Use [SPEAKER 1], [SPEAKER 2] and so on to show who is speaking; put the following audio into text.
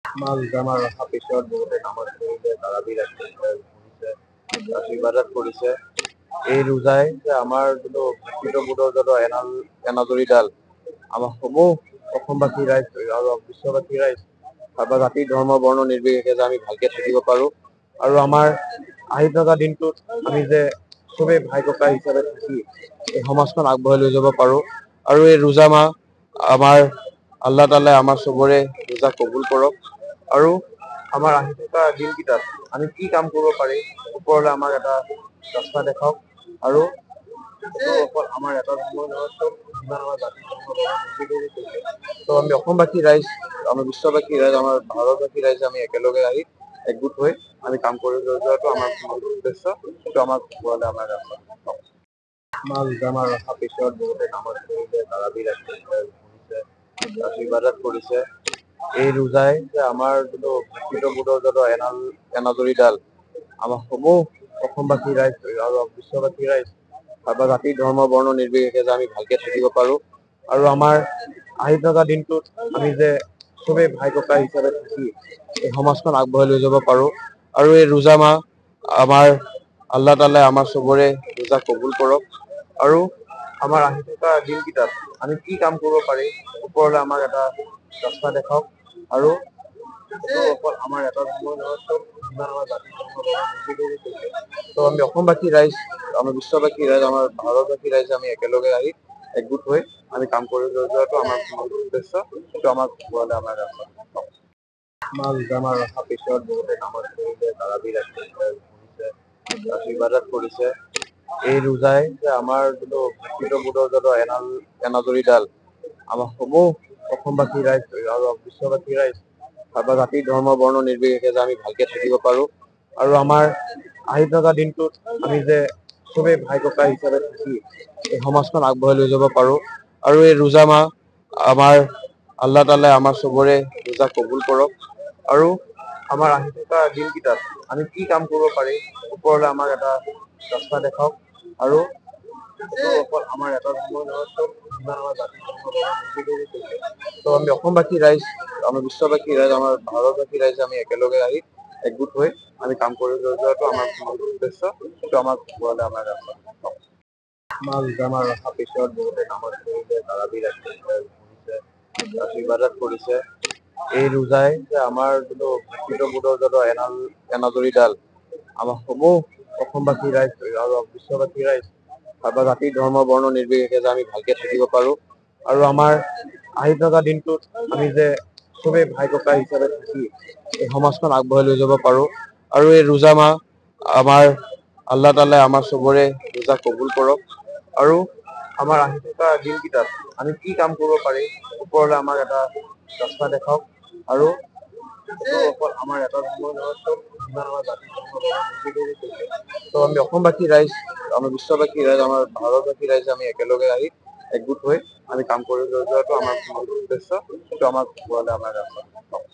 [SPEAKER 1] মাল জামাৰ ৰখা পিছত বহুতে নামাজ পঢ়িছে, তাৰাবি ৰাখিছে, ইবাদত কৰিছে। এই ৰোজাই যে আমাৰ যিটো ভাতৃত্ববোধৰ যিটো এনাজৰীডাল আমাৰ সমূহ অসমবাসী ৰাইজ আৰু বিশ্ববাসী ৰাইজ বা জাতি ধৰ্ম বৰ্ণ নিৰ্বিশেষে যে আমি ভালকে থাকিব পাৰো আৰু আমাৰ আহি থকা দিনটোত আমি যে চবেই ভাই ককাই হিচাপে থাকি এই সমাজখন আগবঢ়াই লৈ যাব পাৰো আৰু এই ৰোজা মাহ আমাৰ আল্লাহ তাআলাই আমাৰ চবৰে ৰোজা কবুল কৰক আৰু আমাৰ আহি থকা দিনকেইটাত আমি কি কাম কৰিব পাৰি ওপৰলৈ আমাক এটা ৰাস্তা দেখাওক আৰু অকল আমাৰ এটা ধৰ্মৰ নহয়, চব যিমান আমাৰ জাতি ধৰ্ম ত' আমি অসমবাসী ৰাইজ, আমাৰ বিশ্ববাসী ৰাইজ, আমাৰ ভাৰতবাসী ৰাইজ আমি একেলগে আহি একগোট হৈ আমি কাম কৰি লৈ যোৱাটো আমাৰ উদ্দেশ্য, সেইটো আমাক ওপৰলৈ আমাৰ ৰাস্তা দেখাওক। মাল জামাৰ ৰখা পিছত বহুতে নামাজ পঢ়িছে, তাৰাবি ৰাখিছে, ইবাদত কৰিছে। এই ৰোজাই যে আমাৰ যিটো ভাতৃত্ববোধৰ যিটো এনাজৰীডাল আমাৰ সমূহ অসমবাসী ৰাইজ আৰু বিশ্ববাসী ৰাইজ বা জাতি ধৰ্ম বৰ্ণ নিৰ্বিশেষে যে আমি ভালকে থাকিব পাৰো আৰু আমাৰ আহি থকা দিনটোত আমি যে চবেই ভাই ককাই হিচাপে থাকি এই সমাজখন আগবঢ়াই লৈ যাব পাৰো আৰু এই ৰোজা মাহ আমাৰ আল্লাহ তাআলাই আমাৰ চবৰে ৰোজা কবুল কৰক আৰু আমাৰ আহি থকা দিনকেইটাত আমি কি কাম কৰিব পাৰি ওপৰলৈ আমাক এটা ৰাস্তা দেখাওক আৰু অকল আমাৰ এটা ধৰ্মৰ নহয়, চব যিমান আমাৰ জাতি ধৰ্ম ত' আমি অসমবাসী ৰাইজ, আমাৰ বিশ্ববাসী ৰাইজ, আমাৰ ভাৰতবাসী ৰাইজ আমি একেলগে আহি একগোট হৈ আমি কাম কৰি লৈ যোৱাটো আমাৰ উদ্দেশ্য, সেইটো আমাক ওপৰলৈ আমাৰ ৰাস্তা দেখাওক। মাল জামাৰ ৰখা পিছত বহুতে নামাজ পঢ়িছে, তাৰাবি ৰাখিছে, ইবাদত কৰিছে। এই ৰোজাই যে আমাৰ যিটো ভাতৃত্ববোধৰ যিটো এনাজৰীডাল আমাৰ সমূহ অসমবাসী ৰাইজ আৰু বিশ্ববাসী ৰাইজ বা জাতি ধৰ্ম বৰ্ণ নিৰ্বিশেষে যে আমি ভালকে থাকিব পাৰো আৰু আমাৰ আহি থকা দিনটোত আমি যে চবেই ভাই ককাই হিচাপে থাকি এই সমাজখন আগবঢ়াই লৈ যাব পাৰো আৰু এই ৰোজা মাহ আমাৰ আল্লাহ তাআলাই আমাৰ চবৰে ৰোজা কবুল কৰক আৰু আমাৰ আহি থকা দিনকেইটাত আমি কি কাম কৰিব পাৰি ওপৰলৈ আমাক এটা ৰাস্তা দেখাওক আৰু অকল আমাৰ এটা ধৰ্মৰ নহয়, চব যিমান আমাৰ জাতি ধৰ্ম ত' আমি অসমবাসী ৰাইজ, আমাৰ বিশ্ববাসী ৰাইজ, আমাৰ ভাৰতবাসী ৰাইজ আমি একেলগে আহি একগোট হৈ আমি কাম কৰি লৈ যোৱাটো আমাৰ উদ্দেশ্য, সেইটো আমাক ওপৰলৈ আমাৰ ৰাস্তা দেখাওক। মাল জামাৰ ৰখা পিছত বহুতে নামাজ পঢ়িছে, তাৰাবি ৰাখিছে, ইবাদত কৰিছে। এই ৰোজাই যে আমাৰ যিটো ভাতৃত্ববোধৰ যিটো এনাজৰীডাল আমাৰ সমূহ অসমবাসী ৰাইজ আৰু বিশ্ববাসী ৰাইজ বা জাতি ধৰ্ম বৰ্ণ নিৰ্বিশেষে যে আমি ভালকে থাকিব পাৰো আৰু আমাৰ আহি থকা দিনটোত আমি যে চবেই ভাই ককাই হিচাপে থাকি এই সমাজখন আগবঢ়াই লৈ যাব পাৰো আৰু এই ৰোজা মাহ আমাৰ আল্লাহ তাআলাই আমাৰ চবৰে ৰোজা কবুল কৰক আৰু আমাৰ আহি থকা দিনকেইটাত আমি কি কাম কৰিব পাৰি ওপৰলৈ আমাক এটা ৰাস্তা দেখাওক আৰু অকল আমাৰ এটা ধৰ্মৰ নহয়, চব যিমান আমাৰ জাতি ধৰ্ম ত' আমি অসমবাসী ৰাইজ, আমাৰ বিশ্ববাসী ৰাইজ, আমাৰ ভাৰতবাসী ৰাইজ আমি একেলগে আহি একগোট হৈ আমি কাম কৰি লৈ যোৱাটো আমাৰ উদ্দেশ্য, সেইটো আমাক ওপৰলৈ আমাৰ ৰাস্তা দেখাওক।